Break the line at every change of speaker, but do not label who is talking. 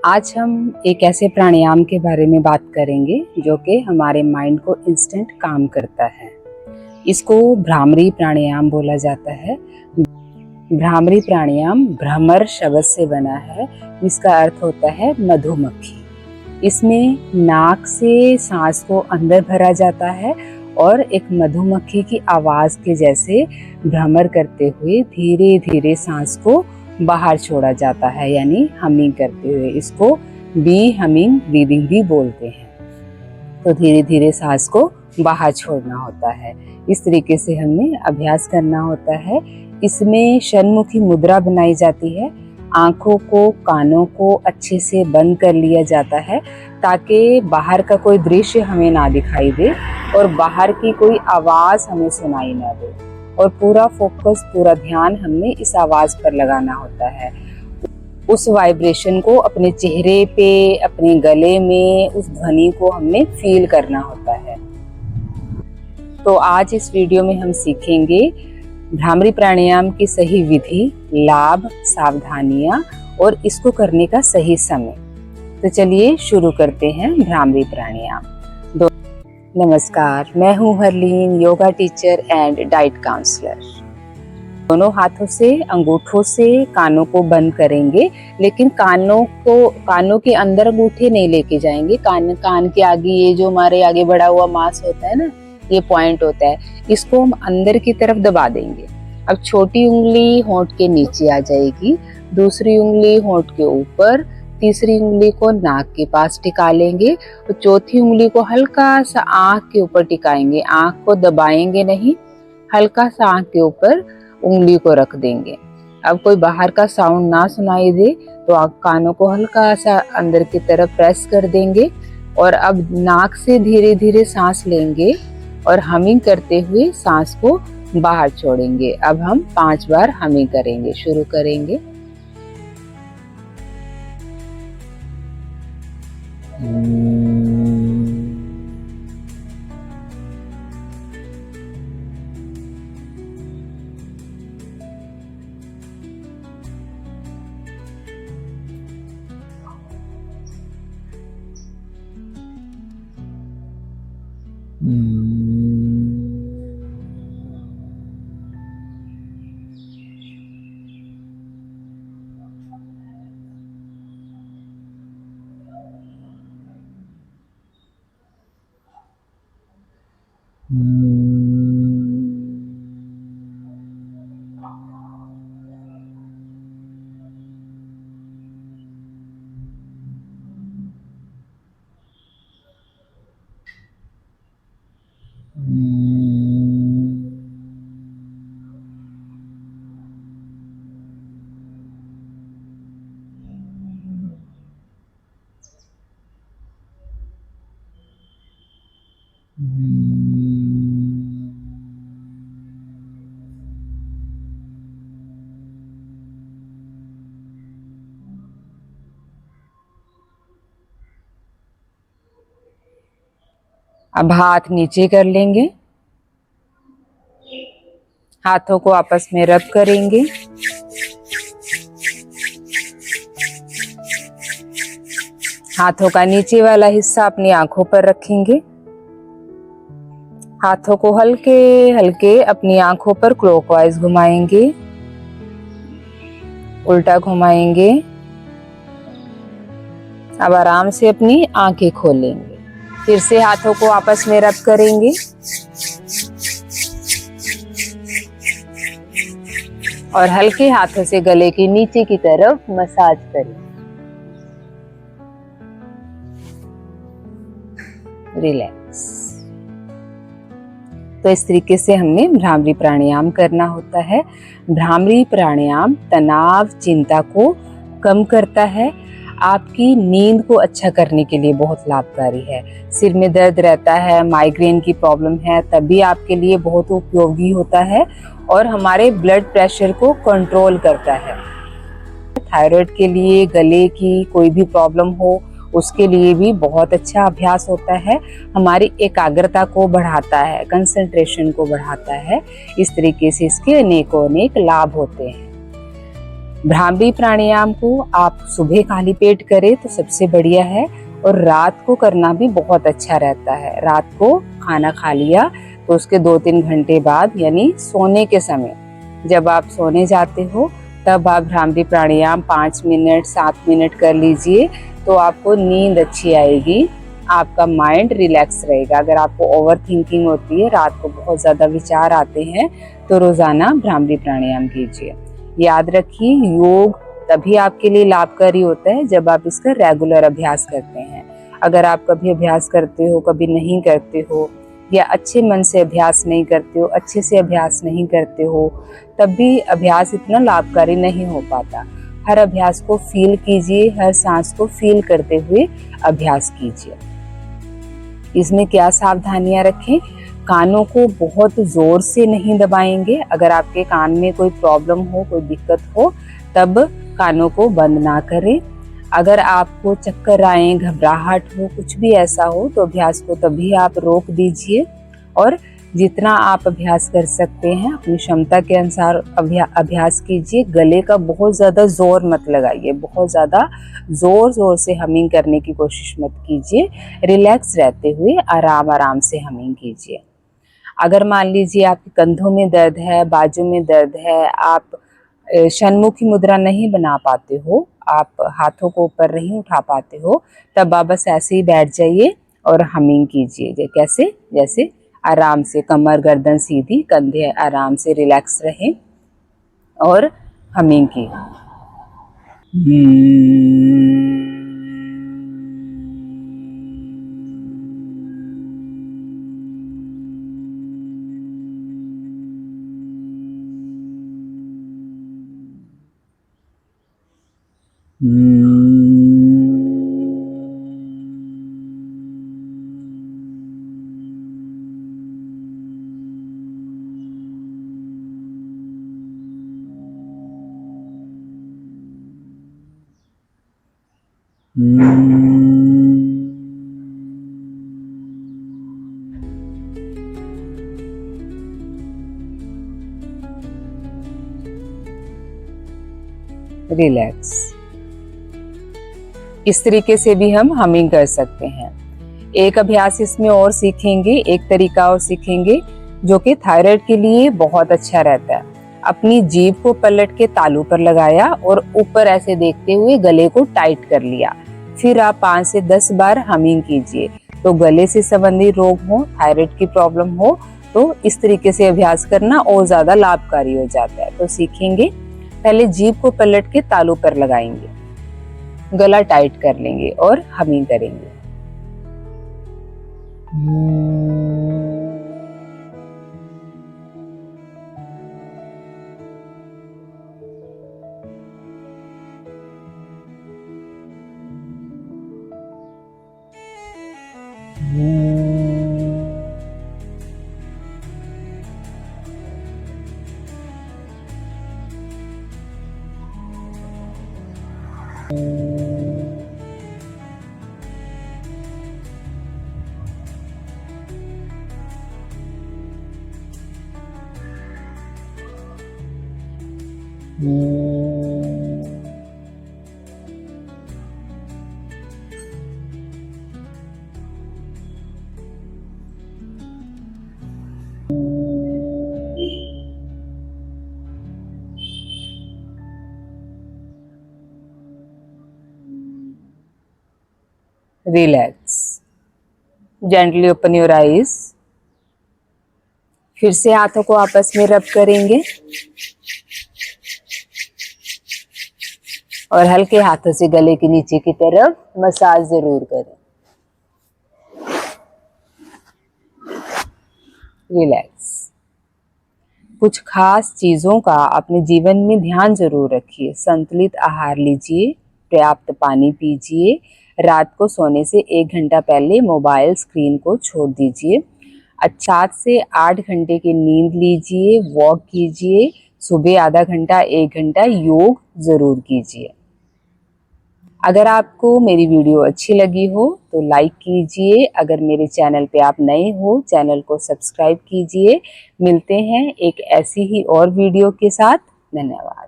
आज हम एक ऐसे प्राणायाम के बारे में बात करेंगे जो कि हमारे माइंड को इंस्टेंट काम करता है। इसको भ्रामरी प्राणायाम बोला जाता है। भ्रामरी प्राणायाम भ्रमर शब्द से बना है, जिसका अर्थ होता है मधुमक्खी। इसमें नाक से सांस को अंदर भरा जाता है और एक मधुमक्खी की आवाज़ के जैसे भ्रमर करते हुए धीरे धीरे सांस को बाहर छोड़ा जाता है, यानी हमिंग करते हुए। इसको बी हमिंग ब्रीदिंग भी बोलते हैं। तो धीरे धीरे सांस को बाहर छोड़ना होता है। इस तरीके से हमें अभ्यास करना होता है। इसमें षण्मुखी मुद्रा बनाई जाती है। आंखों को कानों को अच्छे से बंद कर लिया जाता है ताकि बाहर का कोई दृश्य हमें ना दिखाई दे और बाहर की कोई आवाज़ हमें सुनाई ना दे, और पूरा फोकस पूरा ध्यान हमने इस आवाज़ पर लगाना होता है। उस वाइब्रेशन को अपने चेहरे पे, अपने गले में उस ध्वनि को हमने फील करना होता है। तो आज इस वीडियो में हम सीखेंगे भ्रामरी प्राणायाम की सही विधि, लाभ, सावधानियां और इसको करने का सही समय। तो चलिए शुरू करते हैं भ्रामरी प्राणायाम। नमस्कार, मैं हूँ Harleen, yoga teacher and diet counsellor. दोनों हाथों से, अंगूठों से कानों को बंद करेंगे, लेकिन कानों के अंदर अंगूठे नहीं लेके जाएंगे। कान के आगे ये जो हमारे आगे बढ़ा हुआ मांस होता है ना, ये पॉइंट होता है, इसको हम अंदर की तरफ दबा देंगे। अब छोटी उंगली होंठ के नीचे आ जाएगी, दूसरी उंगली होंठ के ऊपर, तीसरी उंगली को नाक के पास टिका लेंगे और चौथी उंगली को हल्का सा आंख के ऊपर टिकाएंगे। आंख को दबाएंगे नहीं, हल्का सा आंख के ऊपर उंगली को रख देंगे। अब कोई बाहर का साउंड ना सुनाई दे तो आप कानों को हल्का सा अंदर की तरफ प्रेस कर देंगे और अब नाक से धीरे धीरे सांस लेंगे और हमिंग करते हुए सांस को बाहर छोड़ेंगे। अब हम 5 बार हमिंग करेंगे। शुरू करेंगे। अब हाथ नीचे कर लेंगे, हाथों को आपस में रब करेंगे। हाथों का नीचे वाला हिस्सा अपनी आंखों पर रखेंगे। हाथों को हल्के हल्के अपनी आंखों पर क्लॉकवाइज घुमाएंगे, उल्टा घुमाएंगे। अब आराम से अपनी आंखें खोलेंगे। फिर से हाथों को आपस में रब करेंगे और हल्के हाथों से गले के नीचे की तरफ मसाज करें। रिलैक्स। तो इस तरीके से हमने भ्रामरी प्राणायाम करना होता है। भ्रामरी प्राणायाम तनाव, चिंता को कम करता है। आपकी नींद को अच्छा करने के लिए बहुत लाभकारी है। सिर में दर्द रहता है, माइग्रेन की प्रॉब्लम है, तब भी आपके लिए बहुत उपयोगी होता है और हमारे ब्लड प्रेशर को कंट्रोल करता है। थायराइड के लिए, गले की कोई भी प्रॉब्लम हो उसके लिए भी बहुत अच्छा अभ्यास होता है। हमारी एकाग्रता को बढ़ाता है, कंसंट्रेशन को बढ़ाता है। इस तरीके से इसके अनेकों अनेक लाभ होते हैं। भ्रामरी प्राणायाम को आप सुबह खाली पेट करें तो सबसे बढ़िया है, और रात को करना भी बहुत अच्छा रहता है। रात को खाना खा लिया तो उसके 2-3 घंटे बाद, यानी सोने के समय, जब आप सोने जाते हो तब आप भ्रामरी प्राणायाम 5 मिनट 7 मिनट कर लीजिए, तो आपको नींद अच्छी आएगी, आपका माइंड रिलैक्स रहेगा। अगर आपको ओवर थिंकिंग होती है, रात को बहुत ज़्यादा विचार आते हैं, तो रोज़ाना भ्रामरी प्राणायाम कीजिए। याद रखिए, योग तभी आपके लिए लाभकारी होता है जब आप इसका रेगुलर अभ्यास करते हैं। अगर आप कभी अभ्यास करते हो, कभी नहीं करते हो, या अच्छे मन से अभ्यास नहीं करते हो, अच्छे से अभ्यास नहीं करते हो, तब भी अभ्यास इतना लाभकारी नहीं हो पाता। हर अभ्यास को फील कीजिए, हर सांस को फील करते हुए अभ्यास कीजिए। इसमें क्या सावधानियां रखें? कानों को बहुत जोर से नहीं दबाएंगे। अगर आपके कान में कोई प्रॉब्लम हो, कोई दिक्कत हो, तब कानों को बंद ना करें। अगर आपको चक्कर आए, घबराहट हो, कुछ भी ऐसा हो, तो अभ्यास को तभी आप रोक दीजिए। और जितना आप अभ्यास कर सकते हैं अपनी क्षमता के अनुसार अभ्यास कीजिए। गले का बहुत ज़्यादा जोर मत लगाइए, बहुत ज़्यादा जोर से हमिंग करने की कोशिश मत कीजिए। रिलैक्स रहते हुए आराम आराम से हमिंग कीजिए। अगर मान लीजिए आपके कंधों में दर्द है, बाजू में दर्द है, आप षण्मुखी मुद्रा नहीं बना पाते हो, आप हाथों को ऊपर नहीं उठा पाते हो, तब आप बस ऐसे ही बैठ जाइए और हमिंग कीजिए। कैसे? जैसे आराम से, कमर गर्दन सीधी, कंधे आराम से रिलैक्स रहें और हमिंग की। रिलैक्स। इस तरीके से भी हम हमिंग कर सकते हैं। एक अभ्यास इसमें और सीखेंगे, एक तरीका और सीखेंगे जो कि थायराइड के लिए बहुत अच्छा रहता है। अपनी जीभ को पलट के तालू पर लगाया और ऊपर ऐसे देखते हुए गले को टाइट कर लिया। फिर आप 5 से 10 बार हमिंग कीजिए। तो गले से संबंधित रोग हो, थायराइड की प्रॉब्लम हो, तो इस तरीके से अभ्यास करना और ज्यादा लाभकारी हो जाता है। तो सीखेंगे, पहले जीभ को पलट के तालू पर लगाएंगे, गला टाइट कर लेंगे और हमिंग करेंगे। Relax. Gently open your eyes. फिर से हाथों को आपस में रब करेंगे और हल्के हाथों से गले के नीचे की तरफ मसाज जरूर करें। रिलैक्स। कुछ खास चीजों का अपने जीवन में ध्यान जरूर रखिए। संतुलित आहार लीजिए, पर्याप्त पानी पीजिए, रात को सोने से 1 घंटा पहले मोबाइल स्क्रीन को छोड़ दीजिए, 7 से 8 घंटे की नींद लीजिए, वॉक कीजिए, सुबह आधा घंटा 1 घंटा योग जरूर कीजिए। अगर आपको मेरी वीडियो अच्छी लगी हो तो लाइक कीजिए। अगर मेरे चैनल पे आप नए हो, चैनल को सब्सक्राइब कीजिए। मिलते हैं एक ऐसी ही और वीडियो के साथ। धन्यवाद।